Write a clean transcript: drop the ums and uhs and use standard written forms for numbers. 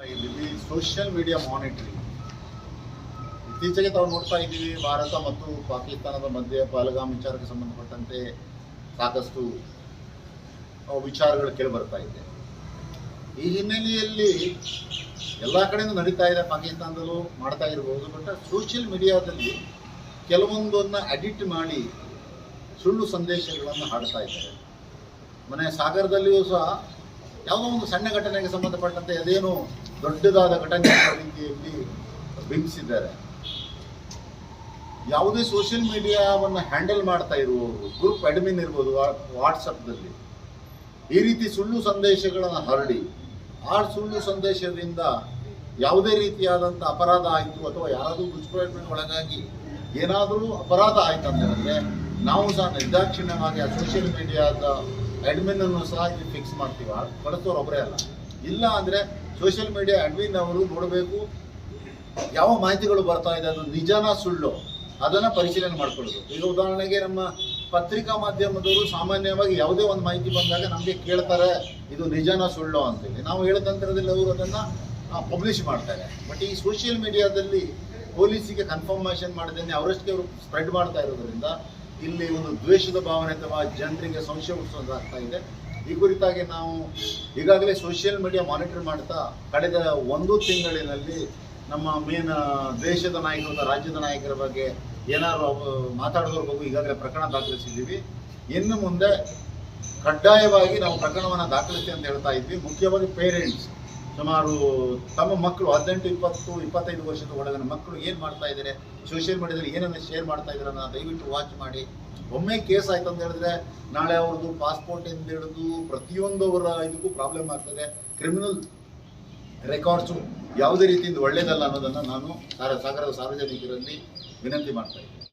ಇಲ್ಲಿ social media monitoring ಇತ್ತೀಚೆಗೆ ತಾವು ನೋಡ್ತಾ ಇದ್ದೀವಿ. ಭಾರತ ಮತ್ತು ಪಾಕಿಸ್ತಾನದ ಮಧ್ಯೆ ಪಹಲ್ಗಾಮ್ ವಿಚಾರಕ್ಕೆ ಸಂಬಂಧಪಟ್ಟಂತೆ ಸಾಕಷ್ಟು ವಿಚಾರಗಳು ಕೇಳಿ ಬರ್ತಾ ಇದೆ. ಈ ಹಿನ್ನೆಲೆಯಲ್ಲಿ ಎಲ್ಲ ಕಡೆಯೂ ನಡೀತಾ ಇದೆ, ಪಾಕಿಸ್ತಾನದಲ್ಲೂ ಮಾಡ್ತಾ ಇರಬಹುದು. ಬಟ್ ಸೋಷಿಯಲ್ ಮೀಡಿಯಾದಲ್ಲಿ ಕೆಲವೊಂದನ್ನು ಎಡಿಟ್ ಮಾಡಿ ಸುಳ್ಳು ಸಂದೇಶಗಳನ್ನು ಹಾಡ್ತಾ ಇದ್ದಾರೆ. ಮನೆ ಸಾಗರದಲ್ಲಿಯೂ ಸಹ ಯಾವುದೋ ಒಂದು ಸಣ್ಣ ಘಟನೆಗೆ ಸಂಬಂಧಪಟ್ಟಂತೆ ಅದೇನು ದೊಡ್ಡದಾದ ಘಟನೆ ರೀತಿಯಲ್ಲಿ ಬಿಂಬಿಸಿದ್ದಾರೆ. ಯಾವುದೇ ಸೋಷಿಯಲ್ ಮೀಡಿಯಾವನ್ನು ಹ್ಯಾಂಡಲ್ ಮಾಡ್ತಾ ಇರುವವರು, ಗ್ರೂಪ್ ಅಡ್ಮಿನ್ ಇರ್ಬೋದು ವಾಟ್ಸಪ್ದಲ್ಲಿ, ಈ ರೀತಿ ಸುಳ್ಳು ಸಂದೇಶಗಳನ್ನು ಹರಡಿ ಆ ಸುಳ್ಳು ಸಂದೇಶದಿಂದ ಯಾವುದೇ ರೀತಿಯಾದಂಥ ಅಪರಾಧ ಆಯಿತು ಅಥವಾ ಯಾರಾದರೂ ದುಷ್ಪ್ರಯೋಜನ ಒಳಗಾಗಿ ಏನಾದರೂ ಅಪರಾಧ ಆಯ್ತು ಅಂತಂದರೆ ನಾವು ಸಹ ನಿರ್ದಾಕ್ಷಿಣ್ಯವಾಗಿ ಆ ಸೋಷಿಯಲ್ ಮೀಡಿಯಾದ ಅಡ್ಮಿನ್ ಅನ್ನು ಸಹ ಇಲ್ಲಿ ಫಿಕ್ಸ್ ಮಾಡ್ತೀವಿ. ಕಳಿಸೋರು ಒಬ್ಬರೇ ಅಲ್ಲ. ಇಲ್ಲ ಅಂದರೆ ಸೋಷಿಯಲ್ ಮೀಡಿಯಾ ಅಡ್ಮಿನ್ ಅವರು ನೋಡಬೇಕು ಯಾವ ಮಾಹಿತಿಗಳು ಬರ್ತಾ ಇದೆ, ಅದು ನಿಜನಾ ಸುಳ್ಳು, ಅದನ್ನು ಪರಿಶೀಲನೆ ಮಾಡ್ಕೊಳ್ಳೋದು. ಈಗ ಉದಾಹರಣೆಗೆ ನಮ್ಮ ಪತ್ರಿಕಾ ಮಾಧ್ಯಮದವರು ಸಾಮಾನ್ಯವಾಗಿ ಯಾವುದೇ ಒಂದು ಮಾಹಿತಿ ಬಂದಾಗ ನಮಗೆ ಕೇಳ್ತಾರೆ ಇದು ನಿಜನಾ ಸುಳ್ಳು ಅಂತೇಳಿ. ನಾವು ಹೇಳಿದ ನಂತರದಲ್ಲಿ ಅವರು ಅದನ್ನು ಪಬ್ಲಿಷ್ ಮಾಡ್ತಾರೆ. ಬಟ್ ಈ ಸೋಷಿಯಲ್ ಮೀಡಿಯಾದಲ್ಲಿ ಪೊಲೀಸಿಗೆ ಕನ್ಫರ್ಮೇಷನ್ ಮಾಡದೇನೆ ಅವರಷ್ಟಕ್ಕೆ ಅವರು ಸ್ಪ್ರೆಡ್ ಮಾಡ್ತಾ ಇರೋದ್ರಿಂದ ಇಲ್ಲಿ ಒಂದು ದ್ವೇಷದ ಭಾವನೆ ಅಥವಾ ಜನರಿಗೆ ಸಂಶಯ ಹುಟ್ಟಿಸೋದಾಗ್ತಾ ಇದೆ. ಈ ಕುರಿತಾಗಿ ನಾವು ಈಗಾಗಲೇ ಸೋಷಿಯಲ್ ಮೀಡಿಯಾ ಮಾನಿಟರ್ ಮಾಡ್ತಾ ಕಳೆದ 1 ತಿಂಗಳಿನಲ್ಲಿ ನಮ್ಮ ದೇಶದ ನಾಯಕರು, ರಾಜ್ಯದ ನಾಯಕರ ಬಗ್ಗೆ ಏನಾದ್ರು ಮಾತಾಡೋದ್ರ ಬಗ್ಗೆ ಈಗಾಗಲೇ ಪ್ರಕರಣ ದಾಖಲಿಸಿದ್ದೀವಿ. ಇನ್ನು ಮುಂದೆ ಕಡ್ಡಾಯವಾಗಿ ನಾವು ಪ್ರಕರಣವನ್ನು ದಾಖಲಿಸಿ ಅಂತ ಹೇಳ್ತಾ ಇದ್ವಿ. ಮುಖ್ಯವಾಗಿ ಪೇರೆಂಟ್ಸ್ ಸುಮಾರು ತಮ್ಮ ಮಕ್ಕಳು 18, 20, 25 ವರ್ಷದ ಒಳಗಿನ ಮಕ್ಕಳು ಏನು ಮಾಡ್ತಾ ಇದ್ದಾರೆ, ಸೋಷಿಯಲ್ ಮೀಡಿಯಾದಲ್ಲಿ ಏನನ್ನು ಶೇರ್ ಮಾಡ್ತಾ ಇದ್ದಾರೆ ಅನ್ನೋ ದಯವಿಟ್ಟು ವಾಚ್ ಮಾಡಿ. ಒಮ್ಮೆ ಕೇಸ್ ಆಯ್ತು ಅಂತ ಹೇಳಿದ್ರೆ ನಾಳೆ ಅವ್ರದ್ದು ಪಾಸ್ಪೋರ್ಟಿಂದ ಹಿಡಿದು ಪ್ರತಿಯೊಂದು ಅವರ ಇದಕ್ಕೂ ಪ್ರಾಬ್ಲಮ್ ಆಗ್ತದೆ. ಕ್ರಿಮಿನಲ್ ರೆಕಾರ್ಡ್ಸು ಯಾವುದೇ ರೀತಿಯಿಂದ ಒಳ್ಳೆಯದಲ್ಲ ಅನ್ನೋದನ್ನು ನಾನು ಸಾಗರದ ಸಾರ್ವಜನಿಕರಲ್ಲಿ ವಿನಂತಿ ಮಾಡ್ತಾ ಇದ್ದೀನಿ.